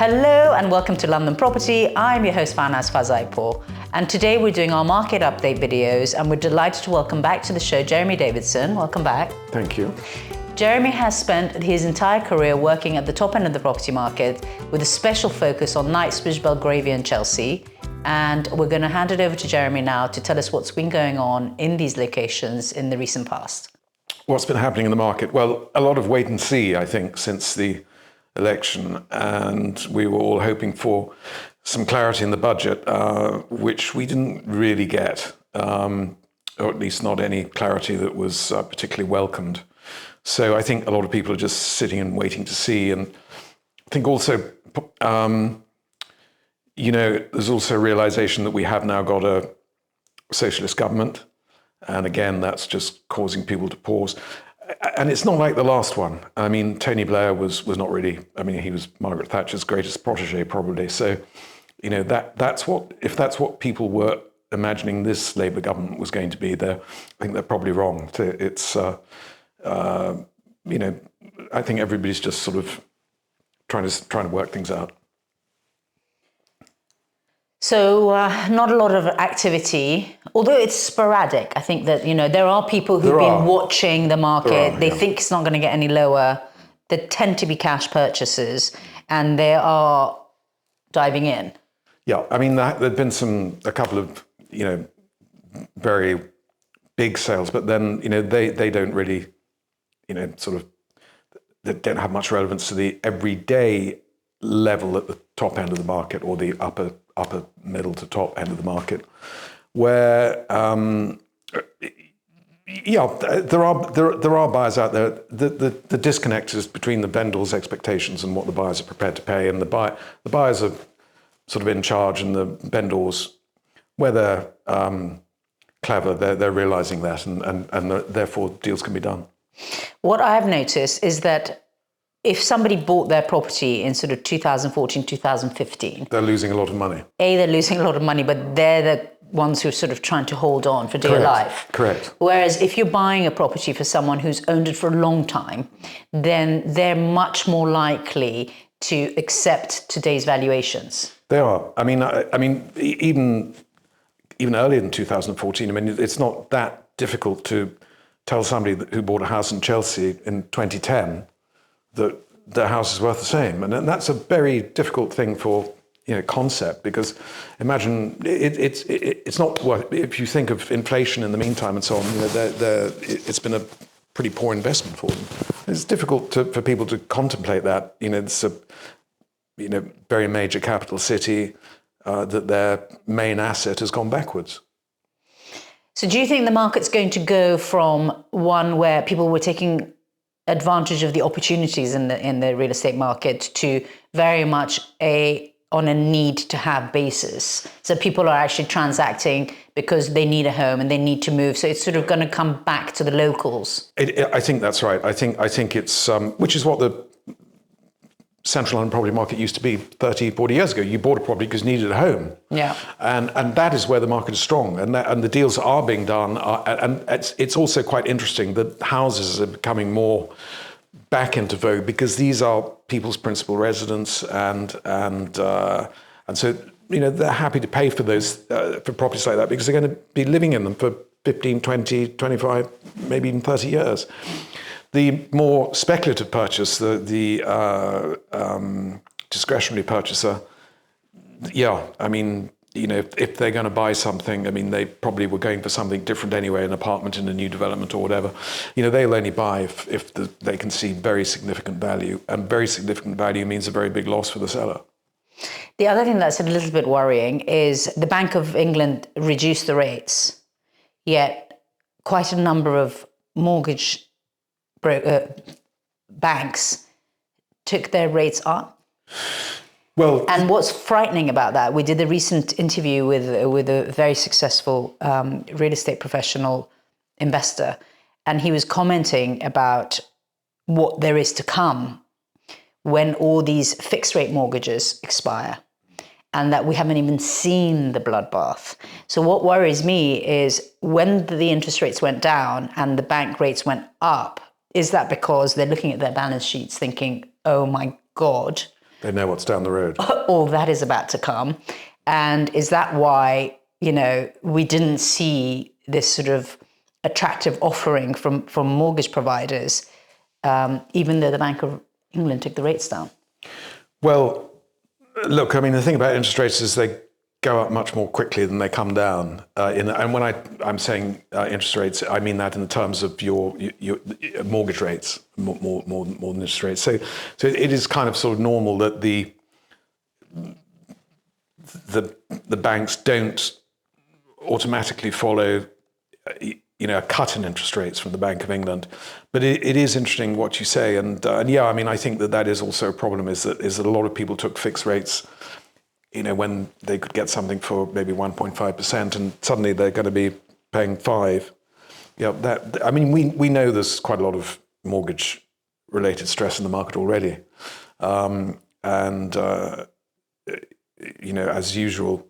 Hello and welcome to London Property. I'm your host Farnaz Fazaipour, and today we're doing our market update videos, and we're delighted to welcome back to the show Jeremy Davidson. Welcome back. Thank you. Jeremy has spent his entire career working at the top end of the property market with a special focus on Knightsbridge, Belgravia and Chelsea. And we're going to hand it over to Jeremy now to tell us what's been going on in these locations in the recent past. What's been happening in the market? Well, a lot of wait and see, I think, since the election, and we were all hoping for some clarity in the budget, which we didn't really get, or at least not any clarity that was particularly welcomed. So I think a lot of people are just sitting and waiting to see. And I think also, there's also a realization that we have now got a socialist government. And again, that's just causing people to pause. And it's not like the last one. I mean, Tony Blair was not really, he was Margaret Thatcher's greatest protege, probably. So, that's what people were imagining this Labour government was going to be, I think they're probably wrong. It's, I think everybody's just sort of trying to work things out. So not a lot of activity, although it's sporadic. I think that, there are people who've been watching the market. They think it's not going to get any lower. There tend to be cash purchases, and they are diving in. Yeah, there've been a couple of, very big sales, but then, they don't really, they don't have much relevance to the everyday level at the top end of the market, or the upper middle to top end of the market, where there are buyers out there. The disconnect is between the vendors' expectations and what the buyers are prepared to pay, and the buyers are sort of in charge, and the vendors, where they're clever, they're realizing that, and therefore deals can be done. What I've noticed is that if somebody bought their property in sort of 2014, 2015... They're losing a lot of money. They're losing a lot of money, but they're the ones who are sort of trying to hold on for dear life. Correct. Whereas if you're buying a property for someone who's owned it for a long time, then they're much more likely to accept today's valuations. They are. Even earlier than 2014, it's not that difficult to tell somebody who bought a house in Chelsea in 2010 that their house is worth the same. And that's a very difficult thing for, concept, because imagine it's not worth, if you think of inflation in the meantime and so on, it's been a pretty poor investment for them. It's difficult for people to contemplate that. It's a, very major capital city, that their main asset has gone backwards. So do you think the market's going to go from one where people were taking advantage of the opportunities in the real estate market to very much on a need to have basis? So people are actually transacting because they need a home and they need to move. So it's sort of going to come back to the locals. I think that's right. I think it's, which is what the central London property market used to be 30, 40 years ago. You bought a property because you needed a home. Yeah. And that is where the market is strong. And the deals are being done. And it's also quite interesting that houses are becoming more back into vogue, because these are people's principal residence. And so, they're happy to pay for those, for properties like that, because they're going to be living in them for 15, 20, 25, maybe even 30 years. The more speculative purchase, the discretionary purchaser, if they're going to buy something, they probably were going for something different anyway, an apartment in a new development or whatever. They'll only buy if they can see very significant value, and very significant value means a very big loss for the seller. The other thing that's a little bit worrying is the Bank of England reduced the rates, yet quite a number of mortgage banks took their rates up. Well, and what's frightening about that, we did a recent interview with a very successful real estate professional investor, and he was commenting about what there is to come when all these fixed rate mortgages expire, and that we haven't even seen the bloodbath. So what worries me is when the interest rates went down and the bank rates went up, is that because they're looking at their balance sheets thinking, oh my God, They know what's down the road. All that is about to come. And is that why, we didn't see this sort of attractive offering from mortgage providers, even though the Bank of England took the rates down? Well, look, I mean, the thing about interest rates is they go up much more quickly than they come down. And when I'm saying interest rates, I mean that in the terms of your mortgage rates, more than interest rates. So it is kind of sort of normal that the banks don't automatically follow a cut in interest rates from the Bank of England. But it is interesting what you say, and yeah, I mean, I think that is also a problem. Is that a lot of people took fixed rates, when they could get something for maybe 1.5%, and suddenly they're going to be paying 5%. Yeah, I mean, we know there's quite a lot of mortgage-related stress in the market already, and as usual,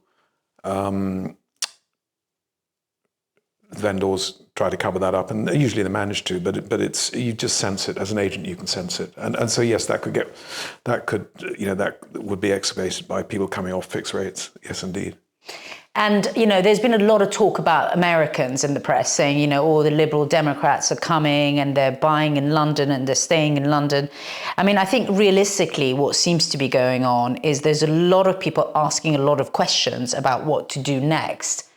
vendors try to cover that up, and usually they manage to. But it's, you just sense it as an agent. You can sense it, and so yes, that would be exacerbated by people coming off fixed rates. Yes, indeed. And there's been a lot of talk about Americans in the press saying, all the Liberal Democrats are coming and they're buying in London and they're staying in London. I mean, I think realistically, what seems to be going on is there's a lot of people asking a lot of questions about what to do next.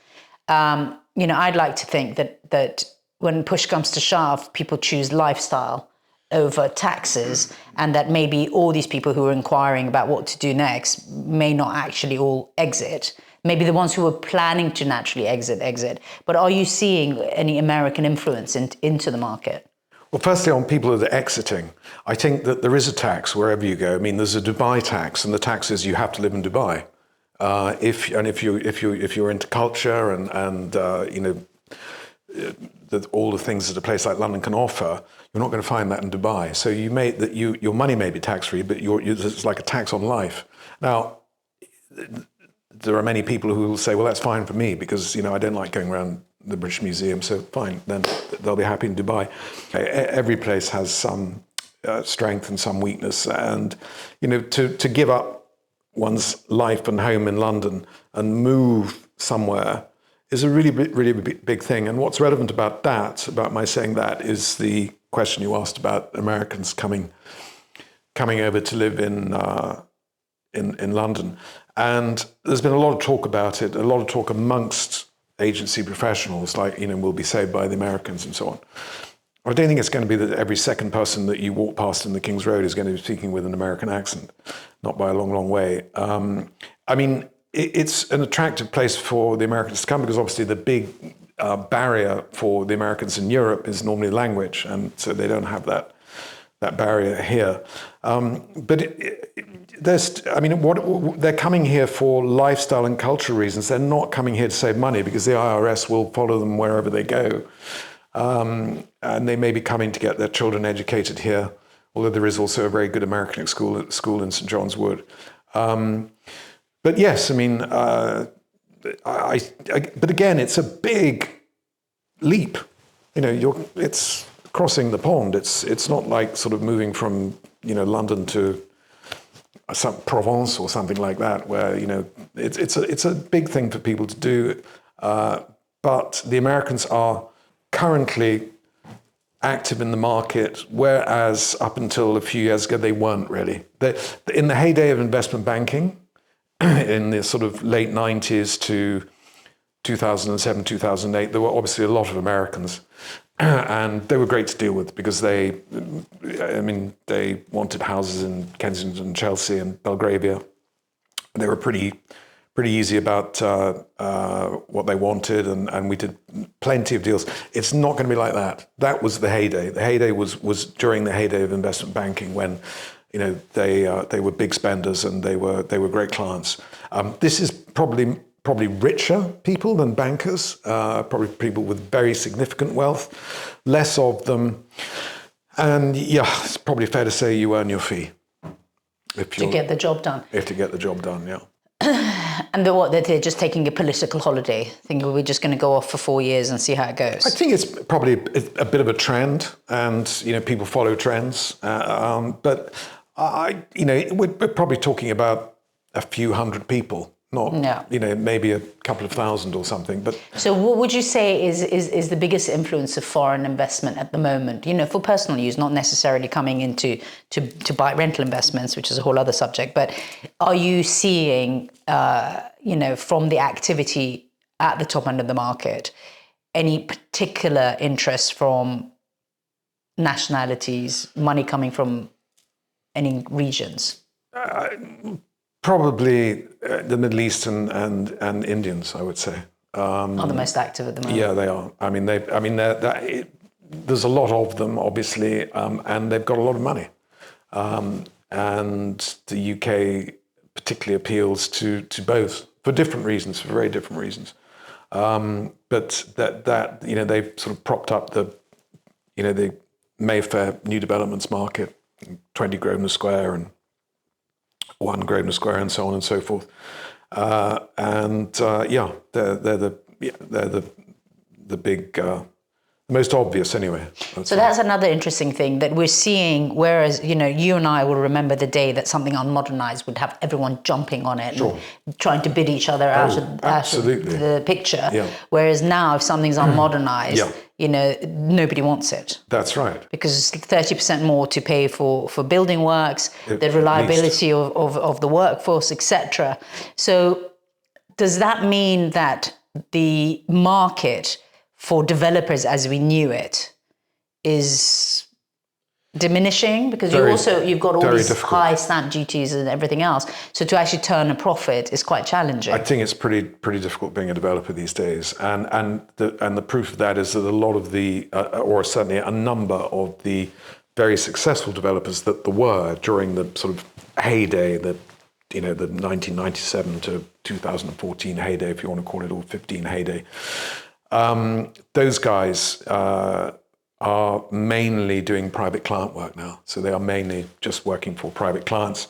I'd like to think that when push comes to shove, people choose lifestyle over taxes, and that maybe all these people who are inquiring about what to do next may not actually all exit. Maybe the ones who are planning to naturally exit. But are you seeing any American influence into the market? Well, firstly, on people that are exiting, I think that there is a tax wherever you go. I mean, there's a Dubai tax, and the tax is you have to live in Dubai. If you're into culture and all the things that a place like London can offer, you're not going to find that in Dubai. So your money may be tax free, but it's like a tax on life. Now, there are many people who will say, well, that's fine for me because I don't like going around the British Museum, so fine, then they'll be happy in Dubai. Every place has some strength and some weakness, and to give up one's life and home in London and move somewhere is a really, really big thing. And what's relevant about my saying that, is the question you asked about Americans coming over to live in London. And there's been a lot of talk about it, a lot of talk amongst agency professionals, like, we'll be saved by the Americans and so on. I don't think it's going to be that every second person that you walk past in the King's Road is going to be speaking with an American accent, not by a long, long way. I mean, it's an attractive place for the Americans to come because obviously the big barrier for the Americans in Europe is normally language, and so they don't have that barrier here. But they're coming here for lifestyle and cultural reasons. They're not coming here to save money because the IRS will follow them wherever they go. And they may be coming to get their children educated here, although there is also a very good American school in St. John's Wood. But yes, I mean, but again, it's a big leap. It's crossing the pond. It's not like sort of moving from London to some Provence or something like that, where it's a big thing for people to do. But the Americans are currently active in the market, whereas up until a few years ago they weren't really. In the heyday of investment banking, in the sort of late 90s to 2007, 2008, there were obviously a lot of Americans, and they were great to deal with because they wanted houses in Kensington, Chelsea, and Belgravia. They were pretty easy about what they wanted, and we did plenty of deals. It's not going to be like that. That was the heyday. The heyday was during the heyday of investment banking, when they were big spenders and they were great clients. This is probably richer people than bankers, probably people with very significant wealth, less of them, and yeah, it's probably fair to say you earn your fee to get the job done. To get the job done, yeah. And they're just taking a political holiday, thinking we're just going to go off for 4 years and see how it goes. I think it's probably a bit of a trend, and people follow trends. But we're probably talking about a few hundred people, not, maybe a couple of thousand or something. But so, what would you say is the biggest influence of foreign investment at the moment? For personal use, not necessarily coming into to buy rental investments, which is a whole other subject. But are you seeing, from the activity at the top end of the market, any particular interest from nationalities, money coming from any regions? Probably the Middle East and Indians, I would say. Are the most active at the moment. Yeah, they are. There's a lot of them, obviously, and they've got a lot of money. And the UK particularly appeals to both for different reasons, for very different reasons. But they've sort of propped up the Mayfair new developments market, 20 Grosvenor Square and 1 Grosvenor Square, and so on and so forth. They're the big, most obvious anyway. So that's another interesting thing that we're seeing. Whereas you and I will remember the day that something unmodernized would have everyone jumping on it, and trying to bid each other out of the picture. Yeah. Whereas now, if something's unmodernized, nobody wants it. That's right. Because 30% more to pay for building works, the reliability of the workforce, etc. So does that mean that the market for developers as we knew it is diminishing? Because you've got all these high stamp duties and everything else. So to actually turn a profit is quite challenging. I think it's pretty difficult being a developer these days. And the proof of that is that a lot of the, or certainly a number of the very successful developers that there were during the sort of heyday, the 1997 to 2014 heyday, if you want to call it, or 15 heyday, those guys are mainly doing private client work now. So they are mainly just working for private clients.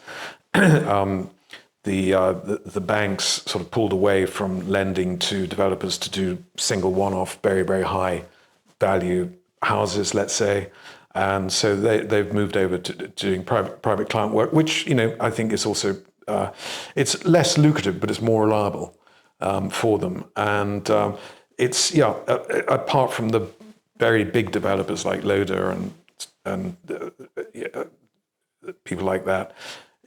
The banks sort of pulled away from lending to developers to do single one-off, very, very high value houses, let's say. And so they've moved over to doing private client work, which, I think is also, it's less lucrative, but it's more reliable for them. And it's, apart from the very big developers like Loader and people like that,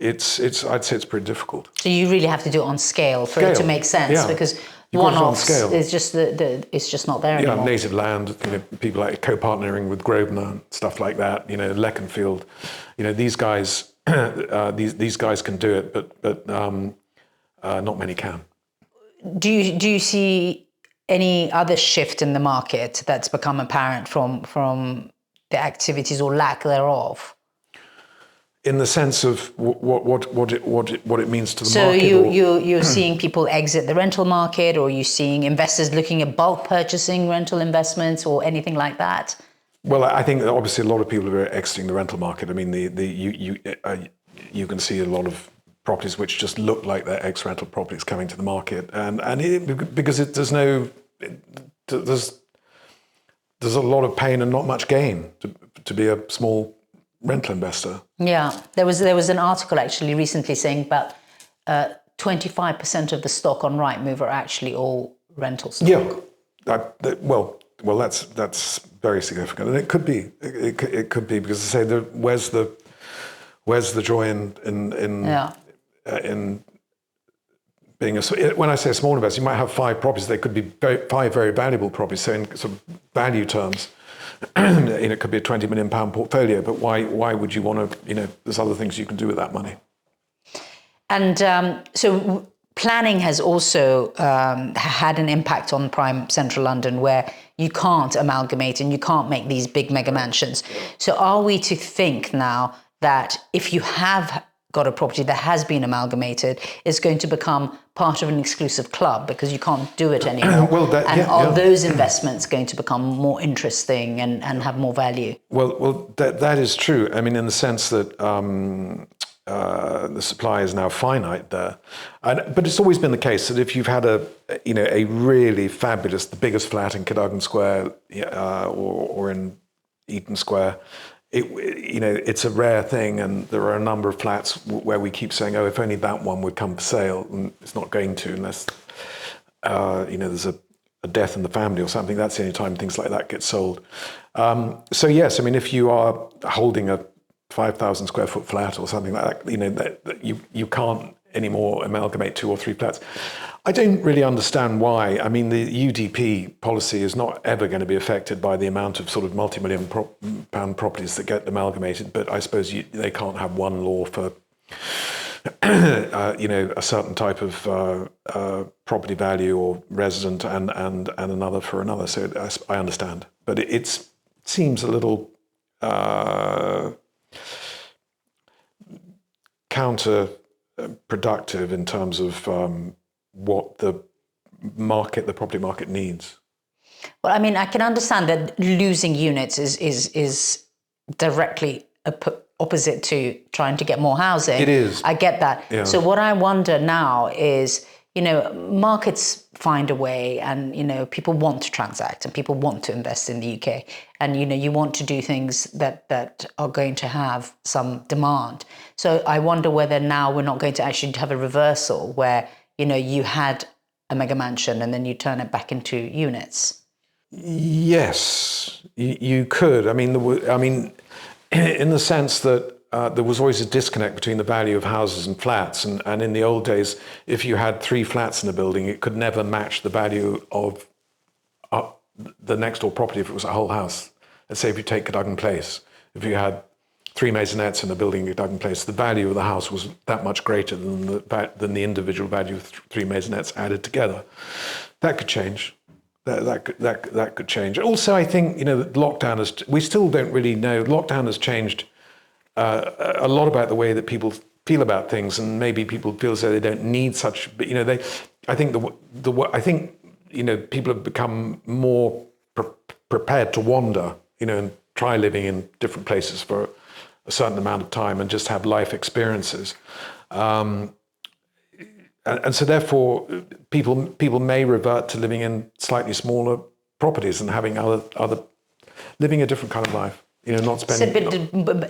I'd say it's pretty difficult. So you really have to do it on scale for it to make sense, because one-offs is just it's just not there anymore. Native land, people like co-partnering with Grosvenor and stuff like that. Leconfield, these guys, these guys can do it, but not many can. Do you see any other shift in the market that's become apparent from the activities or lack thereof? In the sense of what it means to the market? So you're seeing people exit the rental market, or you're seeing investors looking at bulk purchasing rental investments or anything like that? Well, I think that obviously a lot of people are exiting the rental market. I mean, you can see a lot of properties which just look like they're ex-rental properties coming to the market, because there's a lot of pain and not much gain to be a small rental investor. Yeah, there was an article actually recently saying about 25% of the stock on Rightmove are actually all rental stock. Yeah, well, that's very significant, and it could be because I say where's the joy in being when I say a small investor, you might have 5 properties. They could be five very valuable properties. So in sort of value terms, it could be a £20 million portfolio. But why would you want to? There's other things you can do with that money. And so planning has also had an impact on prime central London, where you can't amalgamate and you can't make these big mega mansions. So are we to think now that if you have got a property that has been amalgamated, it's going to become part of an exclusive club because you can't do it anymore? Are those investments going to become more interesting and have more value? Well, that is true. I mean, in the sense that the supply is now finite there, but it's always been the case that if you've had a really fabulous, the biggest flat in Cadogan Square or in Eaton Square, it's a rare thing, and there are a number of flats where we keep saying, oh, if only that one would come for sale, and it's not going to unless there's a death in the family or something. That's the only time things like that get sold. So yes, I mean, if you are holding a 5,000 square foot flat or something like that, that you can't anymore amalgamate 2 or 3 flats. I don't really understand why. I mean, the UDP policy is not ever going to be affected by the amount of sort of multi-million pound properties that get amalgamated, but I suppose they can't have one law for a certain type of property value or resident and another for another. So I understand, but it seems a little counterproductive in terms of what the property market needs. Well, I mean, I can understand that losing units is directly opposite to trying to get more housing. It is. I get that. Yeah. So what I wonder now is, markets find a way, and, people want to transact and people want to invest in the UK. And, you want to do things that are going to have some demand. So I wonder whether now we're not going to actually have a reversal where, you had a mega mansion and then you turn it back into units. Yes, you could. I mean, in the sense that there was always a disconnect between the value of houses and flats. And in the old days, if you had 3 flats in a building, it could never match the value of the next door property if it was a whole house. Let's say if you take Cadogan Place, if you had 3 maisonettes in a building in Cadogan Place, the value of the house was that much greater than the individual value of 3 maisonettes added together. That could change. That could change. Also, I think, lockdown we still don't really know. Lockdown has changed a lot about the way that people feel about things, and maybe people feel as though they don't need such. But I think people have become more prepared to wander, and try living in different places for a certain amount of time and just have life experiences. And so therefore, people may revert to living in slightly smaller properties and having living a different kind of life. Not spending.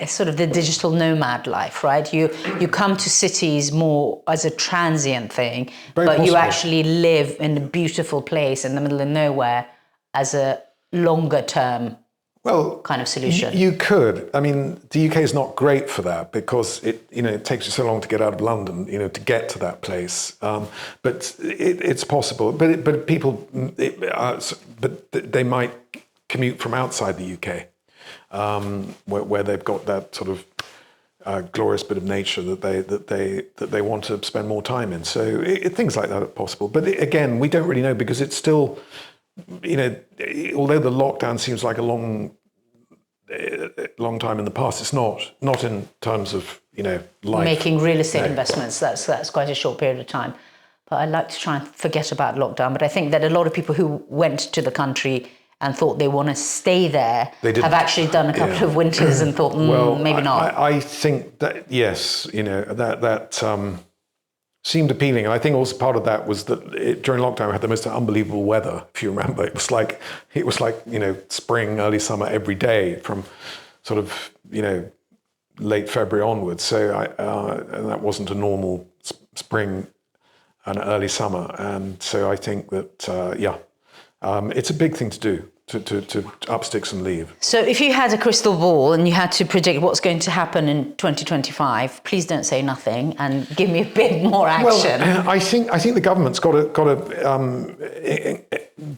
Sort of the digital nomad life, right? You come to cities more as a transient thing, but possible. You actually live in a beautiful place in the middle of nowhere as a longer term. Kind of solution. You could. I mean, the UK is not great for that because it takes you so long to get out of London, to get to that place. But it's possible. But people, they might commute from outside the UK, where they've got that sort of glorious bit of nature that they want to spend more time in. So things like that are possible. But again, we don't really know because it's still. Although the lockdown seems like a long time in the past, it's not in terms of life. Making real estate investments. That's quite a short period of time. But I like to try and forget about lockdown. But I think that a lot of people who went to the country and thought they want to stay there have actually done a couple of winters and thought maybe not. I think that yes, that. Seemed appealing, and I think also part of that was that during lockdown we had the most unbelievable weather. If you remember, it was like spring, early summer every day from sort of late February onwards. So and that wasn't a normal spring and early summer, and so I think that it's a big thing to do. To up sticks and leave. So if you had a crystal ball and you had to predict what's going to happen in 2025, please don't say nothing and give me a bit more action. Well, I think the government's got to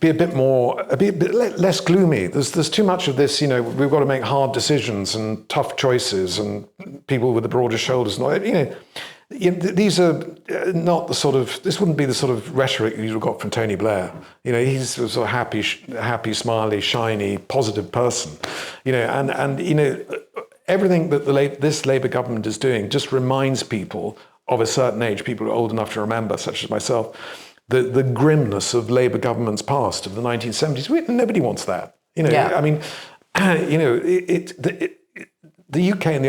be a bit less gloomy. There's too much of this. We've got to make hard decisions and tough choices, and people with the broader shoulders. These are not the sort of. This wouldn't be the sort of rhetoric you'd have got from Tony Blair. He's a sort of happy, smiley, shiny, positive person. And everything that this Labour government is doing just reminds people of a certain age, people who are old enough to remember, such as myself, the grimness of Labour government's past of the 1970s. Nobody wants that. I mean, the UK in the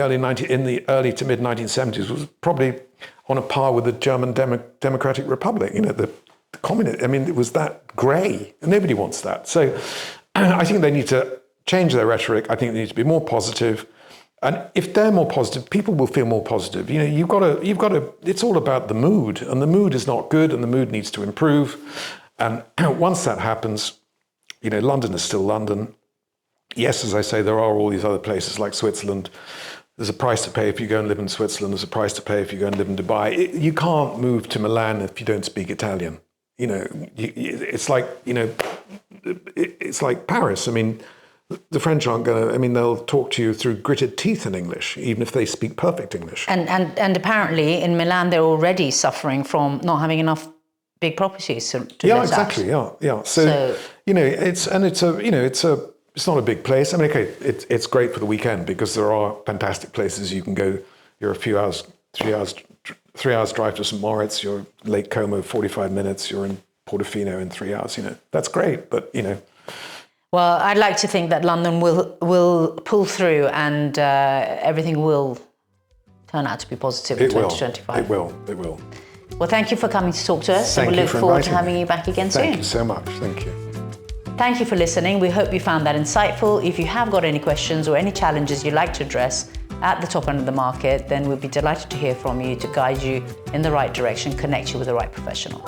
early to mid 1970s was probably on a par with the German Democratic Republic. The communist. I mean, it was that grey, and nobody wants that. So, I think they need to change their rhetoric. I think they need to be more positive. And if they're more positive, people will feel more positive. You know, you've got to, it's all about the mood, and the mood is not good, and the mood needs to improve. And once that happens, you know, London is still London. Yes, as I say, there are all these other places like Switzerland. There's a price to pay if you go and live in Switzerland. There's a price to pay if you go and live in Dubai. You can't move to Milan if you don't speak Italian. You know, it's like, you know, it's like Paris. I mean, the French aren't going to, I mean, they'll talk to you through gritted teeth in English, even if they speak perfect English. And apparently in Milan, they're already suffering from not having enough big properties to yeah, exactly. Yeah. So, you know, it's not a big place. I mean, okay, it's great for the weekend because there are fantastic places you can go. You're a few hours, 3 hours drive to St. Moritz. You're Lake Como, 45 minutes. You're in Portofino in 3 hours. You know, that's great. But, you know. Well, I'd like to think that London will pull through and everything will turn out to be positive in 2025. It will. Well, thank you for coming to talk to us. Thank and we you look for forward to inviting having me. you back again soon. Thank you so much. Thank you. Thank you for listening. We hope you found that insightful. If you have got any questions or any challenges you'd like to address at the top end of the market, then we'd be delighted to hear from you to guide you in the right direction, connect you with the right professional.